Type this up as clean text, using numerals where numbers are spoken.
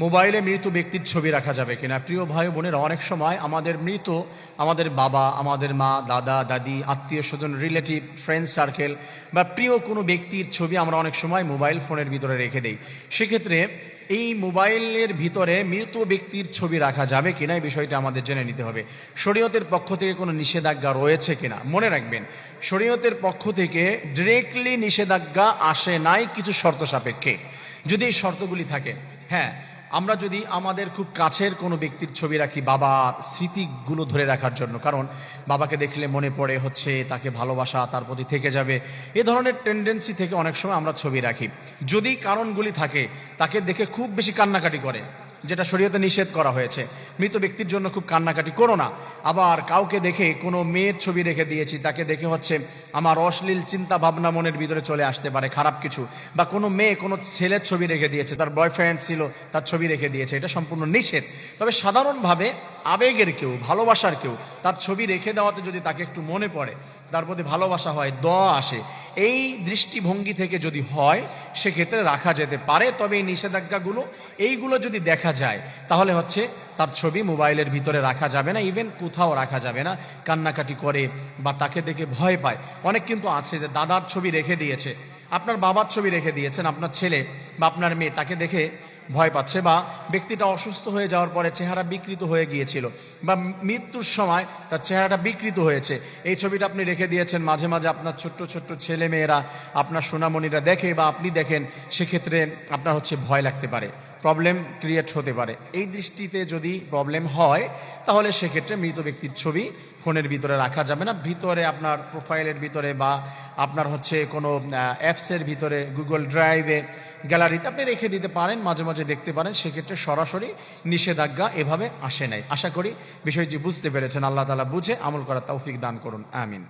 মোবাইলে মৃত ব্যক্তির ছবি রাখা যাবে কিনা? প্রিয় ভাই বোনেরা, অনেক সময় আমাদের বাবা, আমাদের মা, দাদা, দাদি, আত্মীয় স্বজন, রিলেটিভ, ফ্রেন্ড সার্কেল বা প্রিয় কোনো ব্যক্তির ছবি আমরা অনেক সময় মোবাইল ফোনের ভিতরে রেখে দেই। সেক্ষেত্রে এই মোবাইলের ভিতরে মৃত ব্যক্তির ছবি রাখা যাবে কিনা, এই বিষয়টা আমাদের জেনে নিতে হবে। শরীয়তের পক্ষ থেকে কোনো নিষেধাজ্ঞা রয়েছে কিনা? মনে রাখবেন, শরীয়তের পক্ষ থেকে ডিরেক্টলি নিষেধাজ্ঞা আসে নাই, কিছু শর্ত সাপেক্ষে। যদি এই শর্তগুলি থাকে, হ্যাঁ, আমরা যদি আমাদের খুব কাছের কোনো ব্যক্তির ছবি রাখি বাবার স্মৃতিগুলো ধরে রাখার জন্য, কারণ বাবাকে দেখলে মনে পড়ে হচ্ছে তাকে ভালোবাসা তার প্রতি থেকে যাবে, এ ধরনের টেন্ডেন্সি থেকে অনেক সময় আমরা ছবি রাখি। যদি কারণগুলি থাকে, তাকে দেখে খুব বেশি কান্নাকাটি করে, যেটা শরীয়তে নিষেধ করা হয়েছে, মৃত ব্যক্তির জন্য খুব কান্নাকাটি করো না। আবার কাউকে দেখে কোনো মেয়ের ছবি রেখে দিয়েছি, তাকে দেখে হচ্ছে আমার অশ্লীল চিন্তা ভাবনা মনের ভিতরে চলে আসতে পারে, খারাপ কিছু, বা কোনো মেয়ে কোনো ছেলের ছবি রেখে দিয়েছে, তার বয়ফ্রেন্ড ছিল তার ছবি রেখে দিয়েছে, এটা সম্পূর্ণ নিষেধ। তবে সাধারণভাবে আবেগের কেউ, ভালোবাসার কেউ তার ছবি রেখে দেওয়াতে যদি তাকে একটু মনে পড়ে, তার প্রতি ভালোবাসা হয়, দয়া আসে, এই দৃষ্টিভঙ্গি থেকে যদি হয়, সেক্ষেত্রে রাখা যেতে পারে। তবে এই নিষেধাজ্ঞাগুলো, এইগুলো যদি দেখা যায়, তাহলে হচ্ছে তার ছবি মোবাইলের ভিতরে রাখা যাবে না, ইভেন কোথাও রাখা যাবে না। কান্নাকাটি করে বা তাকে দেখে ভয় পায়। অনেক কিন্তু আছে যে দাদার ছবি রেখে দিয়েছে, আপনার বাবার ছবি রেখে দিয়েছেন, আপনার ছেলে বা আপনার মেয়ে তাকে দেখে ভয় পাচ্ছে, বা ব্যক্তিটা অসুস্থ হয়ে যাওয়ার পরে চেহারা বিকৃত হয়ে গিয়েছিল, বা মৃত্যুর সময় তার চেহারাটা বিকৃত হয়েছে, এই ছবিটা আপনি রেখে দিয়েছেন। মাঝে মাঝে আপনার ছোট্ট ছোট্ট ছেলে মেয়েরা, আপনার সোনামণিরা দেখে বা আপনি দেখেন, সেক্ষেত্রে আপনার হচ্ছে ভয় লাগতে পারে, প্রবলেম ক্রিয়েট হতে পারে। এই দৃষ্টিতে যদি প্রবলেম হয়, তাহলে সেক্ষেত্রে মৃত ব্যক্তির ছবি ফোনের ভিতরে রাখা যাবে না। ভিতরে আপনার প্রোফাইলের ভিতরে বা আপনার হচ্ছে কোনো অ্যাপসের ভিতরে, গুগল ড্রাইভে, গ্যালারিতে আপনি রেখে দিতে পারেন, মাঝে মাঝে দেখতে পারেন। সেক্ষেত্রে সরাসরি নিষেধাজ্ঞা এভাবে আসে নাই। আশা করি বিষয়টি বুঝতে পেরেছেন। আল্লাহ তাআলা বুঝে আমল করার তৌফিক দান করুন, আমিন।